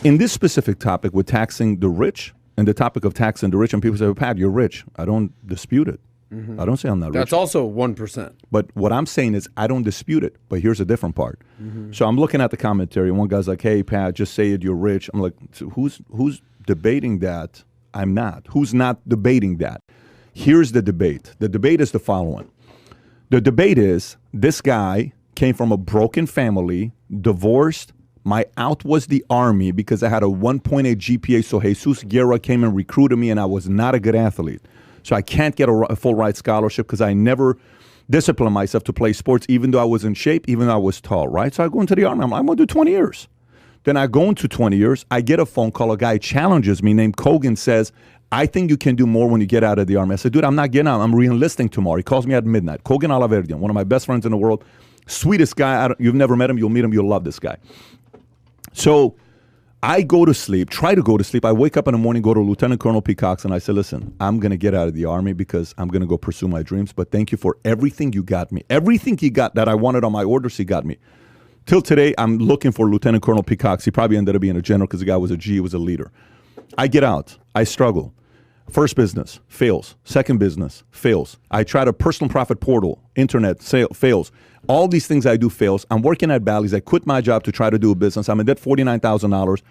In this specific topic with taxing the rich and the topic of taxing the rich, and people say, well, Pat, you're rich. I don't dispute it. I don't say I'm not rich. That's also 1%. But what I'm saying is I don't dispute it. But here's a different part. So I'm looking at the commentary, and one guy's like, hey, Pat, just say it, you're rich. I'm like, so who's debating that? I'm not. Who's not debating that? Here's the debate. The debate is the following. The debate is this guy came from a broken family, divorced. My out was the Army because I had a 1.8 GPA. So Jesus Guerra came and recruited me, and I was not a good athlete. So I can't get a full ride scholarship because I never disciplined myself to play sports, even though I was in shape, even though I was tall, right? So I go into the Army. I'm going to do 20 years. Then I go into 20 years. I get a phone call. A guy challenges me named Kogan, says, I think you can do more when you get out of the Army. I said, dude, I'm not getting out. I'm re-enlisting tomorrow. He calls me at midnight. Kogan Alaverdian, one of my best friends in the world. Sweetest guy. You've never met him. You'll meet him. You'll love this guy. So I go to sleep, try to go to sleep. I wake up in the morning, go to Lieutenant Colonel Peacocks, and I say, listen, I'm going to get out of the Army because I'm going to go pursue my dreams. But thank you for everything you got me. Everything he got that I wanted on my orders, he got me. Till today, I'm looking for Lieutenant Colonel Peacocks. He probably ended up being a general because the guy was a G, he was a leader. I get out. I struggle. First business, fails. Second business, fails. I tried a personal profit portal, internet, fails. All these things I do fails. I'm working at Bally's. I quit my job to try to do a business. I'm in debt $49,000.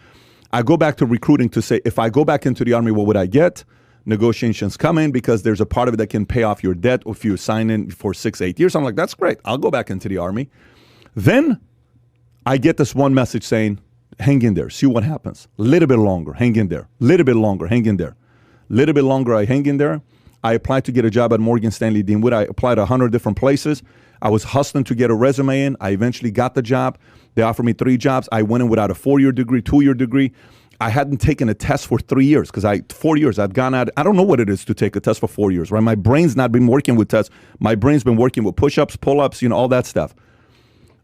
I go back to recruiting to say, if I go back into the Army, what would I get? Negotiations come in because there's a part of it that can pay off your debt if you sign in for 6-8 years. I'm like, that's great. I'll go back into the Army. Then I get this one message saying, hang in there. See what happens. A little bit longer. Hang in there. A little bit longer. Hang in there. A little bit longer. I hang in there. I applied to get a job at Morgan Stanley Deanwood. I applied 100 different places. I was hustling to get a resume in. I eventually got the job. They offered me 3 jobs. I went in without a 4-year degree, 2-year degree. I hadn't taken a test for 3 years because 4 years I've gone out. I don't know what it is to take a test for 4 years, right? My brain's not been working with tests. My brain's been working with push-ups, pull-ups, all that stuff.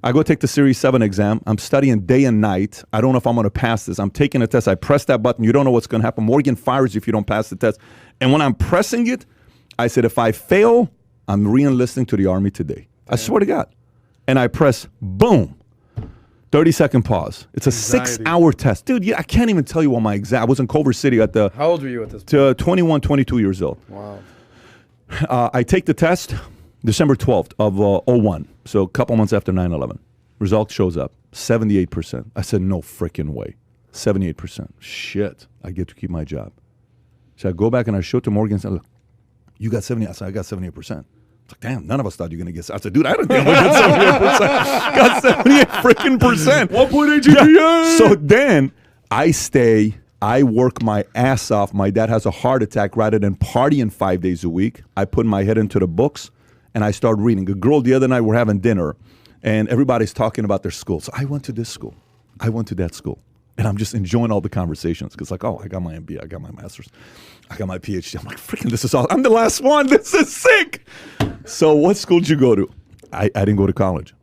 I go take the Series 7 exam. I'm studying day and night. I don't know if I'm going to pass this. I'm taking a test. I press that button. You don't know what's going to happen. Morgan fires you if you don't pass the test. And when I'm pressing it, I said, if I fail, I'm re-enlisting to the Army today. I swear to God. And I press, boom, 30-second pause. It's a 6-hour test. Dude, I can't even tell you what my exam. I was in Culver City at the... How old were you at this point? 21, 22 years old. Wow. I take the test December 12th of 01. So a couple months after 9/11. Result shows up, 78%. I said, no freaking way. 78%. Shit, I get to keep my job. So I go back and I show it to Morgan and say, look, you got 70. I said, I got 78%. It's like, damn, none of us thought you were going to get. I said, dude, I didn't think I would get 78%. Got 78 freaking percent. 1.8 GPA. Yeah. So then I stay, I work my ass off. My dad has a heart attack. Rather than partying 5 days a week, I put my head into the books and I start reading. A girl the other night, we're having dinner and everybody's talking about their school. So I went to this school. I went to that school. And I'm just enjoying all the conversations because like, oh, I got my MBA, I got my master's, I got my PhD. I'm like, freaking, this is all. I'm the last one. This is sick. So what school did you go to? I didn't go to college.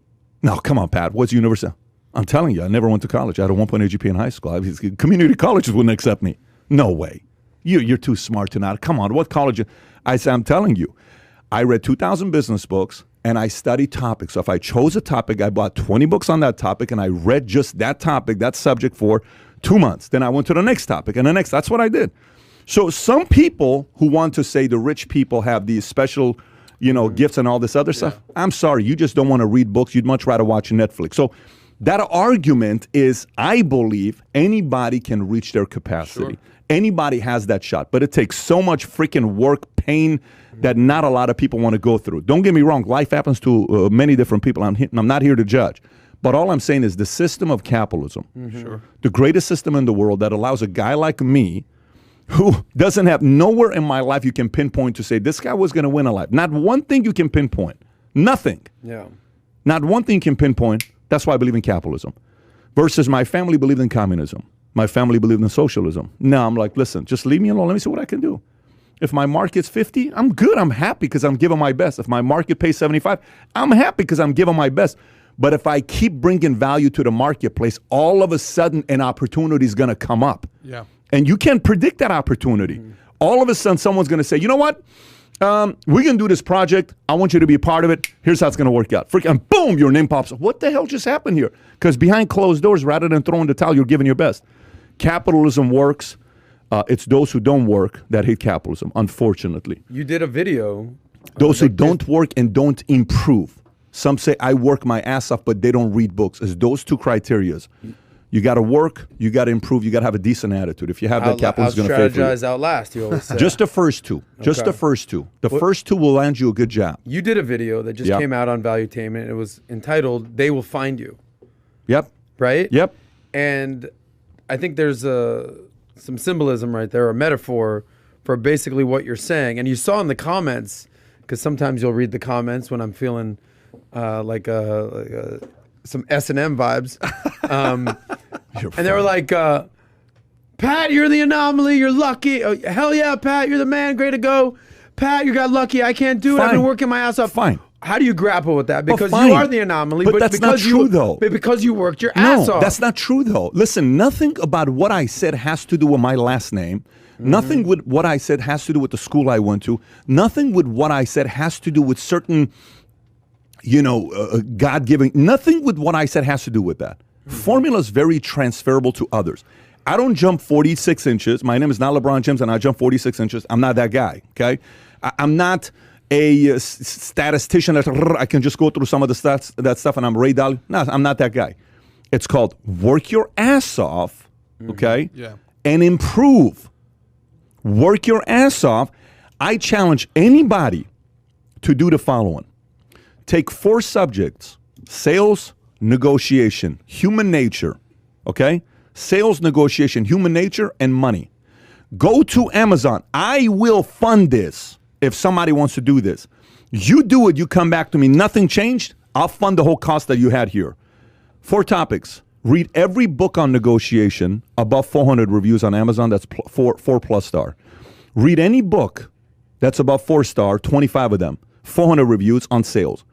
No, come on, Pat. What's university? I'm telling you, I never went to college. I had a 1.8 GPA in high school. Community colleges wouldn't accept me. No way. You're too smart to not. Come on, what college? I said, I'm telling you, I read 2,000 business books and I studied topics. So if I chose a topic, I bought 20 books on that topic and I read just that topic, that subject for 2 months. Then I went to the next topic and the next. That's what I did. So some people who want to say the rich people have these special, gifts and all this other stuff, I'm sorry, you just don't want to read books. You'd much rather watch Netflix. So that argument is, I believe anybody can reach their capacity. Sure. Anybody has that shot, but it takes so much freaking work, pain, that not a lot of people want to go through. Don't get me wrong. Life happens to many different people. I'm not here to judge. But all I'm saying is the system of capitalism, the greatest system in the world that allows a guy like me who doesn't have nowhere in my life you can pinpoint to say this guy was going to win a life. Not one thing you can pinpoint. Nothing. Yeah. Not one thing you can pinpoint. That's why I believe in capitalism. Versus my family believed in communism. My family believed in socialism. Now I'm like, listen, just leave me alone. Let me see what I can do. If my market's 50, I'm good. I'm happy because I'm giving my best. If my market pays 75, I'm happy because I'm giving my best. But if I keep bringing value to the marketplace, all of a sudden an opportunity is going to come up. Yeah. And you can't predict that opportunity. All of a sudden someone's going to say, you know what? We're going to do this project. I want you to be a part of it. Here's how it's going to work out. And boom, your name pops up. What the hell just happened here? Because behind closed doors, rather than throwing the towel, you're giving your best. capitalism works. It's those who don't work that hate capitalism, unfortunately. You did a video. Those who don't work and don't improve. Some say, I work my ass off, but they don't read books. It's those two criterias. You got to work, you got to improve, you got to have a decent attitude. If you have that, capitalism is going to favor you. Strategize, outlast, you always say. Just the first two. Just the first two. The first two will land you a good job. You did a video that just came out on Valuetainment. It was entitled, They Will Find You. Yep. Right? Yep. And I think there's some symbolism right there, a metaphor for basically what you're saying. And you saw in the comments, because sometimes you'll read the comments when I'm feeling like some S&M vibes. And they were like, Pat, you're the anomaly. You're lucky. Oh, hell yeah, Pat, you're the man. Great to go. Pat, you got lucky. I can't do it. I've been working my ass off. Fine. How do you grapple with that? Because you are the anomaly. But that's not true, though. But because you worked your ass off. That's not true, though. Listen, nothing about what I said has to do with my last name. Nothing with what I said has to do with the school I went to. Nothing with what I said has to do with certain, God-giving. Nothing with what I said has to do with that. Formula is very transferable to others. I don't jump 46 inches. My name is not LeBron James, and I jump 46 inches. I'm not that guy, okay? I'm not a statistician that I can just go through some of the stats, that stuff, and I'm Ray Dalio. No, I'm not that guy. It's called work your ass off, okay? Yeah. And improve. Work your ass off. I challenge anybody to do the following. Take 4 subjects: sales, negotiation, human nature, okay? Sales, negotiation, human nature, and money. Go to Amazon. I will fund this if somebody wants to do this. You do it, you come back to me, nothing changed, I'll fund the whole cost that you had here. 4 topics. Read every book on negotiation, above 400 reviews on Amazon, that's 4+ star. Read any book that's above 4-star, 25 of them, 400 reviews on sales.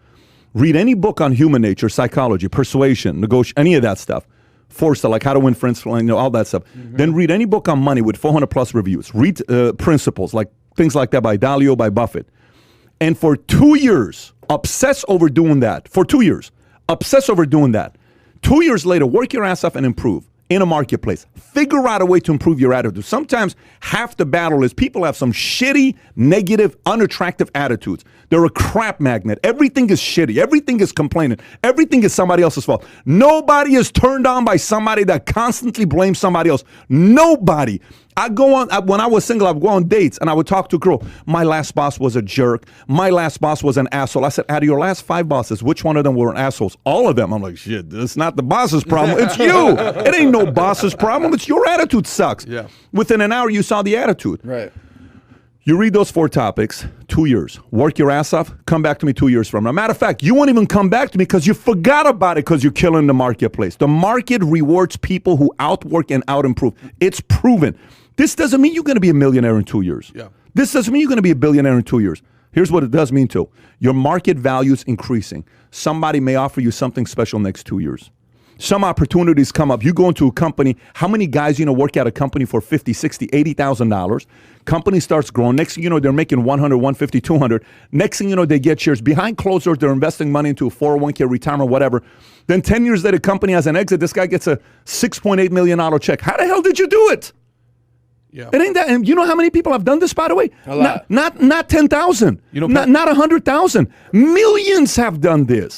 Read any book on human nature, psychology, persuasion, any of that stuff. 4-star, like how to win friends, all that stuff. Then read any book on money with 400+ reviews. Read principles, like things like that by Dalio, by Buffett. And for 2 years, obsess over doing that. For 2 years, obsess over doing that. 2 years later, work your ass off and improve in a marketplace. Figure out a way to improve your attitude. Sometimes half the battle is people have some shitty, negative, unattractive attitudes. They're a crap magnet. Everything is shitty. Everything is complaining. Everything is somebody else's fault. Nobody is turned on by somebody that constantly blames somebody else. Nobody. I go on, when I was single, I would go on dates and I would talk to a girl. My last boss was a jerk. My last boss was an asshole. I said, out of your last 5 bosses, which one of them were assholes? All of them. I'm like, shit, it's not the boss's problem. It's you. It ain't no boss's problem. It's your attitude sucks. Yeah. Within an hour, you saw the attitude. Right. You read those 4 topics, 2 years. Work your ass off. Come back to me 2 years from now. Matter of fact, you won't even come back to me because you forgot about it because you're killing the marketplace. The market rewards people who outwork and out-improve. It's proven. This doesn't mean you're going to be a millionaire in 2 years. Yeah. This doesn't mean you're going to be a billionaire in 2 years. Here's what it does mean too. Your market value is increasing. Somebody may offer you something special next 2 years. Some opportunities come up. You go into a company. How many guys work at a company for $50,000, $60,000, $80,000? Company starts growing. Next thing you know, they're making 100, 150, 200. Next thing you know, they get shares. Behind closed doors, they're investing money into a 401k, retirement, whatever. Then 10 years later, company has an exit. This guy gets a $6.8 million check. How the hell did you do it? Yeah. It ain't that. And you know how many people have done this, by the way? A lot. Not 10,000. You know, not 100,000. Millions have done this.